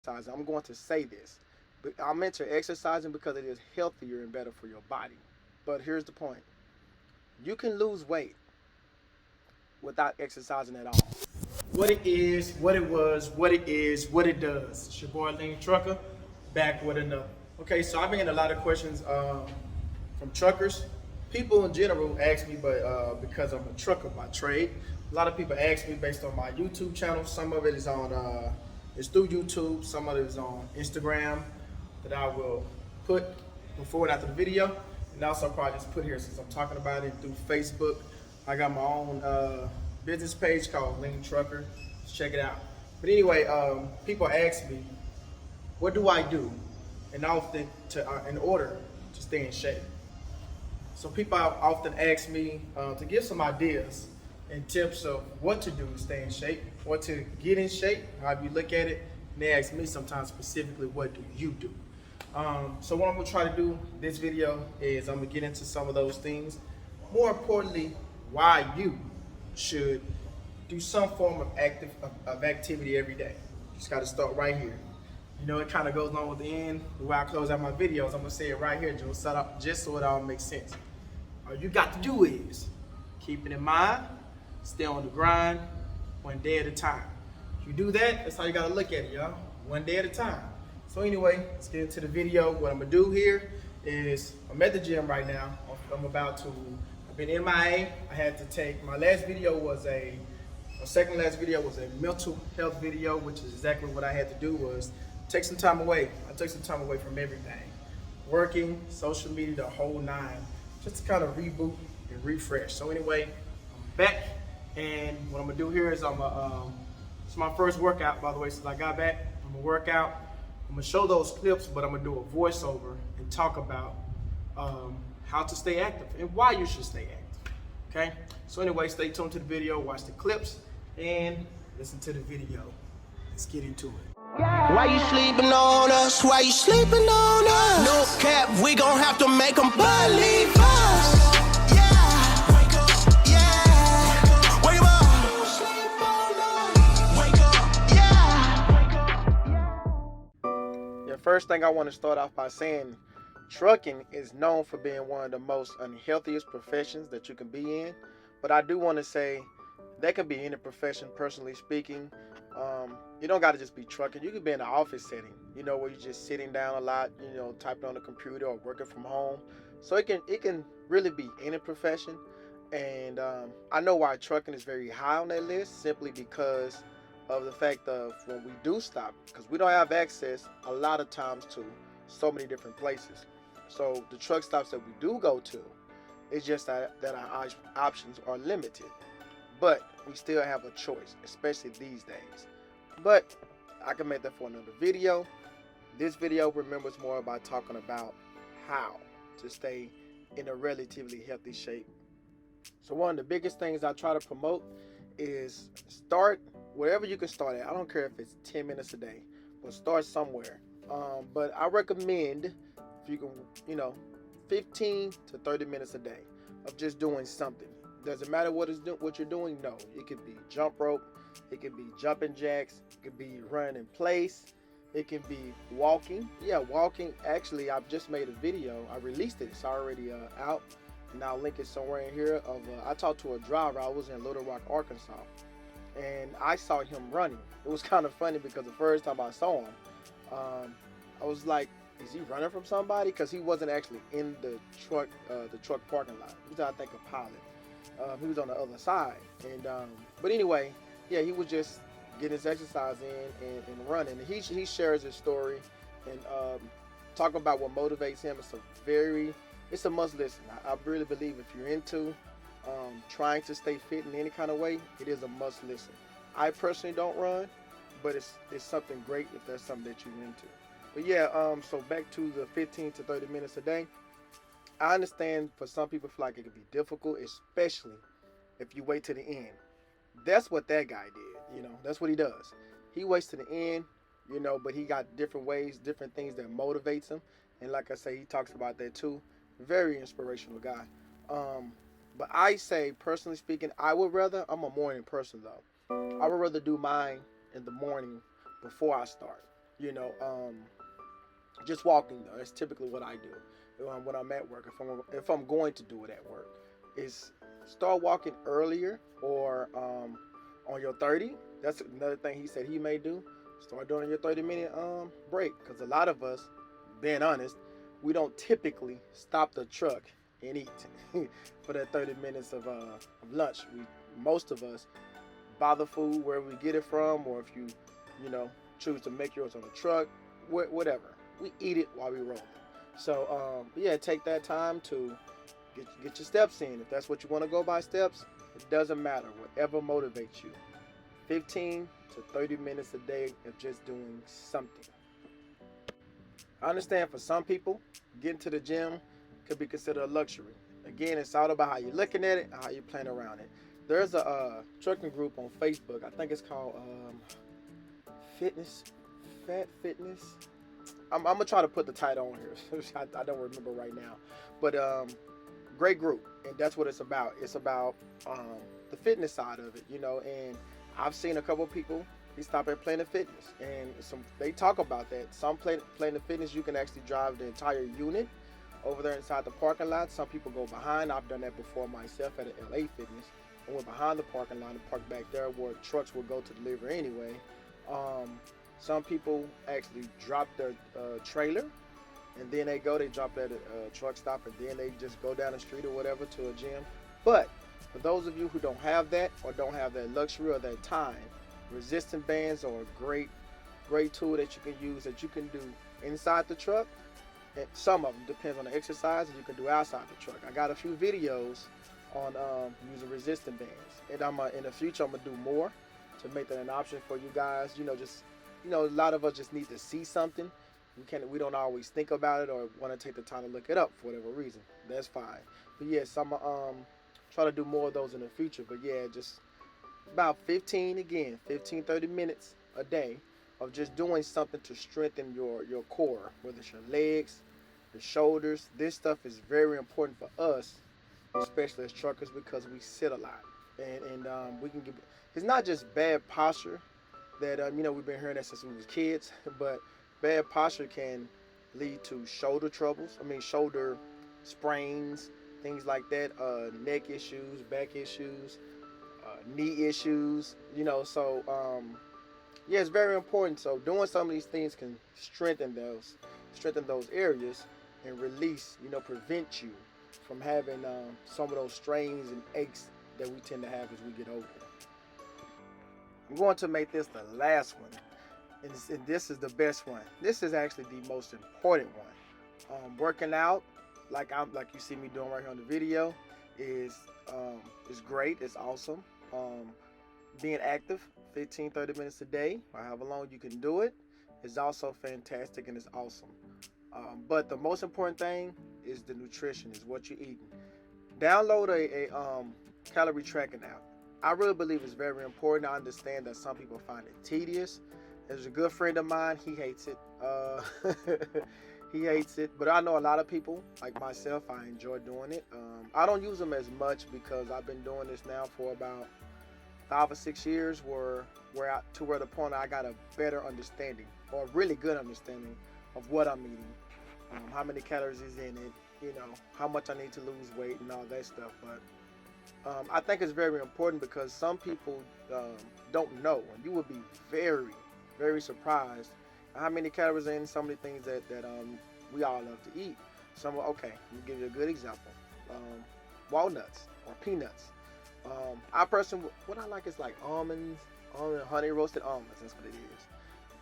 exercising. I'm going to say this. But I mention exercising because it is healthier and better for your body. But here's the point. You can lose weight without exercising at all. What it is, what it was, what it is, what it does. It's your boy Lean Trucker, back with another. Okay, so I've been getting a lot of questions from truckers. People in general ask me, but because I'm a trucker by trade, a lot of people ask me based on my YouTube channel. Some of it is on, it's through YouTube. Some of it is on Instagram that I will put before and after the video, and also probably just put here since I'm talking about it through Facebook. I got my own business page called Lean Trucker. Let's check it out. But anyway, people ask me, what do I do in order to stay in shape? So people often ask me to give some ideas and tips of what to do to stay in shape, what to get in shape, however you look at it. And they ask me sometimes specifically, what do you do? So what I'm gonna try to do this video is I'm gonna get into some of those things. More importantly, why you should do some form of activity every day. Just gotta start right here. You know, it kind of goes along with the end. The way I close out my videos, I'm gonna say it right here, just so it all makes sense. All you got to do is keep it in mind, stay on the grind, one day at a time. If you do that, that's how you gotta look at it, y'all. One day at a time. So anyway, let's get into the video. What I'm gonna do here is I'm at the gym right now. I've been MIA. I had to take, my second last video was a mental health video, which is exactly what I had to do was take some time away. I took some time away from everything. Working, social media, the whole nine. Just to kind of reboot and refresh. So anyway, I'm back, and what I'm gonna do here is it's my first workout, by the way, since I got back. I'm gonna work out. I'm gonna show those clips, but I'm gonna do a voiceover and talk about how to stay active and why you should stay active. Okay? So anyway, stay tuned to the video, watch the clips, and listen to the video. Let's get into it. Why you sleeping on us? Why you sleeping on us? No cap, we gon' have to make them believe us. Yeah, wake up, yeah, wake up, sleep on us. Wake up, yeah. The first thing I want to start off by saying, trucking is known for being one of the most unhealthiest professions that you can be in. But I do want to say that could be any profession, personally speaking. You don't got to just be trucking. You could be in an office setting, you know, where you're just sitting down a lot, you know, typing on the computer or working from home. So it can really be any profession. And I know why trucking is very high on that list, simply because of the fact of when we do stop, because we don't have access a lot of times to so many different places. So the truck stops that we do go to, it's just that our options are limited. But we still have a choice, especially these days. But I can make that for another video. This video, remember, is more about talking about how to stay in a relatively healthy shape. So one of the biggest things I try to promote is start wherever you can start at. I don't care if it's 10 minutes a day, but start somewhere. But I recommend if you can, 15 to 30 minutes a day of just doing something. Doesn't matter what you're doing. No, it could be jump rope, it could be jumping jacks, it could be running in place, it can be walking. Yeah, walking. Actually, I've just made a video. I released it. It's already out, and I'll link it somewhere in here. I talked to a driver. I was in Little Rock, Arkansas, and I saw him running. It was kind of funny because the first time I saw him, I was like, is he running from somebody? Because he wasn't actually in the truck parking lot. He was, I think, a pilot. He was on the other side, and but anyway, yeah, he was just getting his exercise in and running. And he shares his story and talking about what motivates him. It's a must listen. I really believe if you're into trying to stay fit in any kind of way, it is a must listen. I personally don't run, but it's something great if that's something that you're into. But yeah, so back to the 15 to 30 minutes a day. I understand for some people feel like it could be difficult, especially if you wait to the end. That's what that guy did, that's what he does. He waits to the end, but he got different ways, different things that motivates him. And like I say, he talks about that too. Very inspirational guy. But I say, personally speaking, I'm a morning person though. I would rather do mine in the morning before I start. You know, just walking though. That's typically what I do when I'm at work. If I'm going to do it at work, is start walking earlier or on your 30. That's another thing he said he may do. Start doing your 30-minute break, because a lot of us, being honest, we don't typically stop the truck and eat for that 30 minutes of lunch. Most of us buy the food wherever we get it from, or if you know, choose to make yours on the truck, whatever. We eat it while we roll it. So yeah, take that time to get your steps in. If that's what you want to go by steps, it doesn't matter. Whatever motivates you. 15 to 30 minutes a day of just doing something. I understand for some people, getting to the gym could be considered a luxury. Again, it's all about how you're looking at it, how you plan around it. There's a trucking group on Facebook. I think it's called Fat Fitness. I'm gonna try to put the title on here. I don't remember right now, but great group, and that's what it's about. It's about the fitness side of it, you know. And I've seen a couple of people. They stop at Planet Fitness, and they talk about that. Some Planet Fitness, you can actually drive the entire unit over there inside the parking lot. Some people go behind. I've done that before myself at an LA Fitness. I went behind the parking lot and parked back there where trucks will go to deliver anyway. Some people actually drop their trailer, and then they drop at a truck stop, and then they just go down the street or whatever to a gym. But for those of you who don't have that, or don't have that luxury or that time, resistance bands are a great tool that you can use, that you can do inside the truck. And some of them depends on the exercise, and you can do outside the truck. I got a few videos on using resistance bands, and in the future I'm gonna do more to make that an option for you guys. A lot of us just need to see something. We don't always think about it or want to take the time to look it up for whatever reason. That's fine. But yes, I'm gonna try to do more of those in the future. But yeah, just about 30 minutes a day of just doing something to strengthen your core, whether it's your legs, your shoulders. This stuff is very important for us, especially as truckers, because we sit a lot, and we can get. It's not just bad posture that we've been hearing that since we was kids, but bad posture can lead to shoulder troubles. Shoulder sprains, things like that, neck issues, back issues, knee issues. So yeah, it's very important. So doing some of these things can strengthen those areas and prevent you from having some of those strains and aches that we tend to have as we get older. I'm going to make this the last one, and this is the best one. This is actually the most important one. Working out, like you see me doing right here on the video, is great. It's awesome. Being active 15-30 minutes a day, or however long you can do it, is also fantastic, and it's awesome. But the most important thing is the nutrition, is what you're eating. Download a calorie tracking app. I really believe it's very important. I understand that some people find it tedious. There's a good friend of mine, he hates it. He hates it, but I know a lot of people, like myself, I enjoy doing it. I don't use them as much because I've been doing this now for about 5 or 6 years, where the point I got a better understanding, or a really good understanding, of what I'm eating, how many calories is in it, how much I need to lose weight and all that stuff. But I think it's very important, because some people don't know, and you will be very, very surprised how many calories are in some of the things that we all love to eat. Let me give you a good example. Walnuts or peanuts. I personally, what I like is like almonds, honey roasted almonds. That's what it is.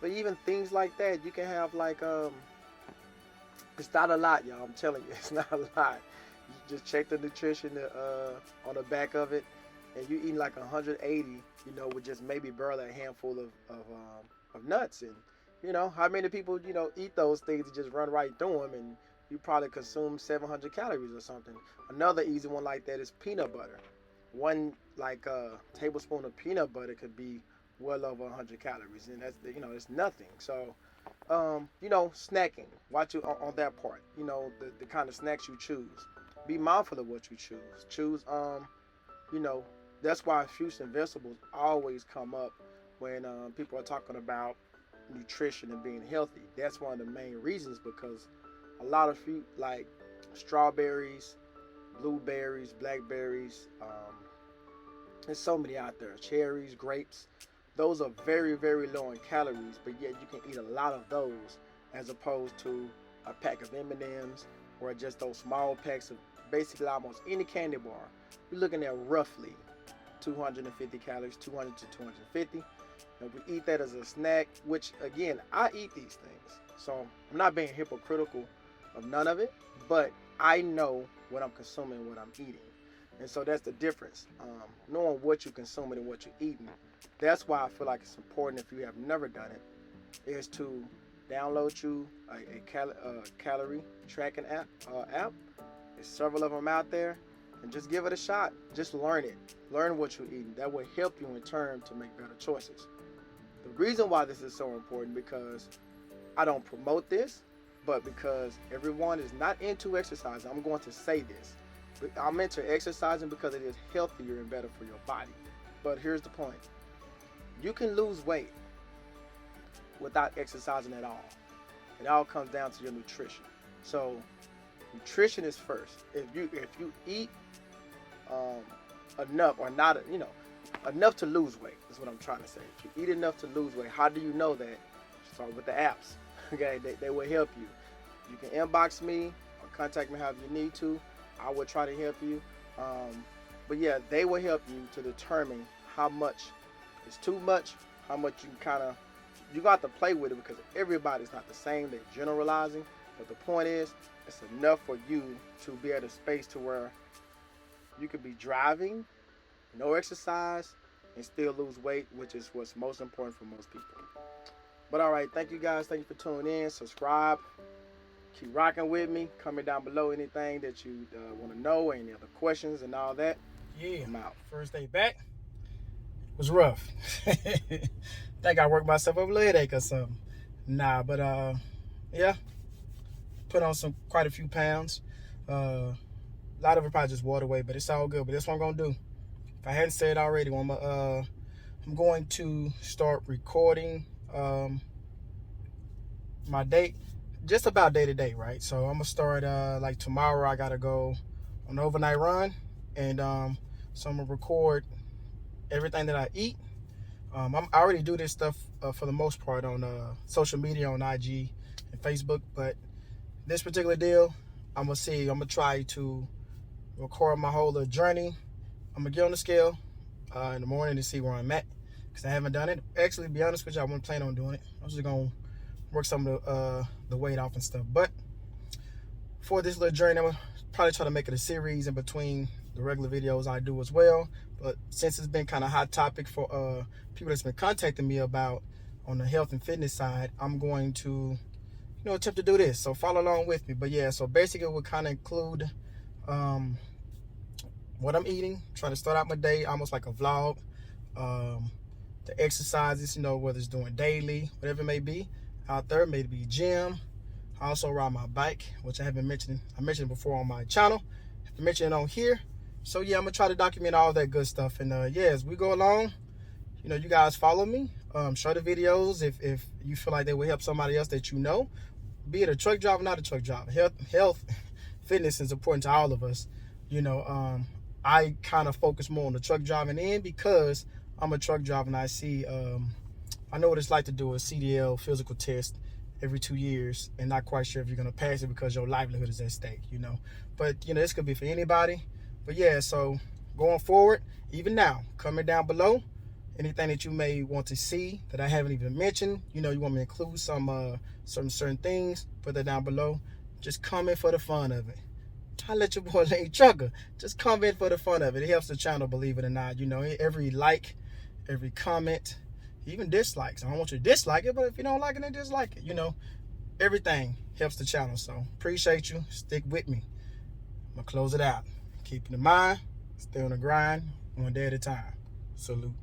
But even things like that, you can have like it's not a lot, y'all. I'm telling you, it's not a lot. You just check the nutrition on the back of it, and you eating like 180, with just maybe barely a handful of nuts. And how many people eat those things and just run right through them, and you probably consume 700 calories or something. Another easy one like that is peanut butter. One tablespoon of peanut butter could be well over 100 calories, and that's it's nothing. So snacking, watch you on that part. The kind of snacks you choose. Be mindful of what you choose. That's why fruits and vegetables always come up when people are talking about nutrition and being healthy. That's one of the main reasons, because a lot of fruit like strawberries, blueberries, blackberries, there's so many out there, cherries, grapes, those are very, very low in calories, but yet you can eat a lot of those as opposed to a pack of M&Ms or just those small packs of basically almost any candy bar. We're looking at roughly 250 calories, 200 to 250. And we eat that as a snack, which again, I eat these things. So I'm not being hypocritical of none of it, but I know what I'm consuming, what I'm eating. And so that's the difference. Knowing what you're consuming and what you're eating. That's why I feel like it's important, if you have never done it, is to download you a calorie tracking app. There's several of them out there, and just give it a shot. Just learn it. Learn what you're eating. That will help you in turn to make better choices. The reason why this is so important, because I don't promote this, but because everyone is not into exercise, I'm going to say this. I'm into exercising because it is healthier and better for your body. But here's the point. You can lose weight without exercising at all. It all comes down to your nutrition. So nutrition is first. If you eat enough, or not, enough to lose weight is what I'm trying to say. If you eat enough to lose weight, how do you know that? Start with the apps. Okay, they will help you. You can inbox me or contact me however you need to. I will try to help you. But yeah, they will help you to determine how much is too much, how much you got to play with it, because everybody's not the same. They're generalizing. But the point is, it's enough for you to be at a space to where you could be driving, no exercise, and still lose weight, which is what's most important for most people. But all right, thank you guys. Thank you for tuning in. Subscribe. Keep rocking with me. Comment down below anything that you want to know, any other questions and all that. Yeah, I'm out. First day back was rough. Think I worked myself up a little headache or something. Nah, but yeah, put on quite a few pounds. A lot of it probably just water weight, but it's all good. But that's what I'm gonna do. If I hadn't said already, I'm going to start recording my date, just about day to day, right? So I'm gonna start like tomorrow. I gotta go on an overnight run, and so I'm gonna record everything that I eat. I already do this stuff for the most part on social media, on IG and Facebook, but this particular deal, I'm gonna try to record my whole little journey. I'm gonna get on the scale in the morning to see where I'm at, because I haven't done it. Actually, to be honest with you, I wasn't planning on doing it. I was just gonna work some of the weight off and stuff. But for this little journey, I'm gonna probably try to make it a series in between the regular videos I do as well. But since it's been kind of hot topic for people that's been contacting me about on the health and fitness side, I'm going to attempt to do this. So follow along with me. But yeah, so basically it will kind of include what I'm eating, trying to start out my day almost like a vlog. The exercises, whether it's doing daily, whatever it may be out there, maybe gym. I also ride my bike, which I haven't mentioned. I mentioned it before on my channel. I mentioned it on here. So yeah, I'm gonna try to document all that good stuff. And yeah, as we go along, you guys follow me. Share the videos if you feel like they will help somebody else that you know. Be it a truck driver, not a truck driver. Health, fitness is important to all of us. I kind of focus more on the truck driving end because I'm a truck driver, and I see, I know what it's like to do a CDL physical test every 2 years and not quite sure if you're going to pass it because your livelihood is at stake, But, this could be for anybody. But yeah, so going forward, even now, comment down below anything that you may want to see that I haven't even mentioned. You want me to include some certain things, put that down below. Just comment for the fun of it. I let your boy Lane Trucker. Just comment for the fun of it. It helps the channel, believe it or not. Every like, every comment, even dislikes. I don't want you to dislike it, but if you don't like it, then dislike it. Everything helps the channel. So appreciate you. Stick with me. I'm gonna close it out. Keep it in mind. Stay on the grind, one day at a time. Salute.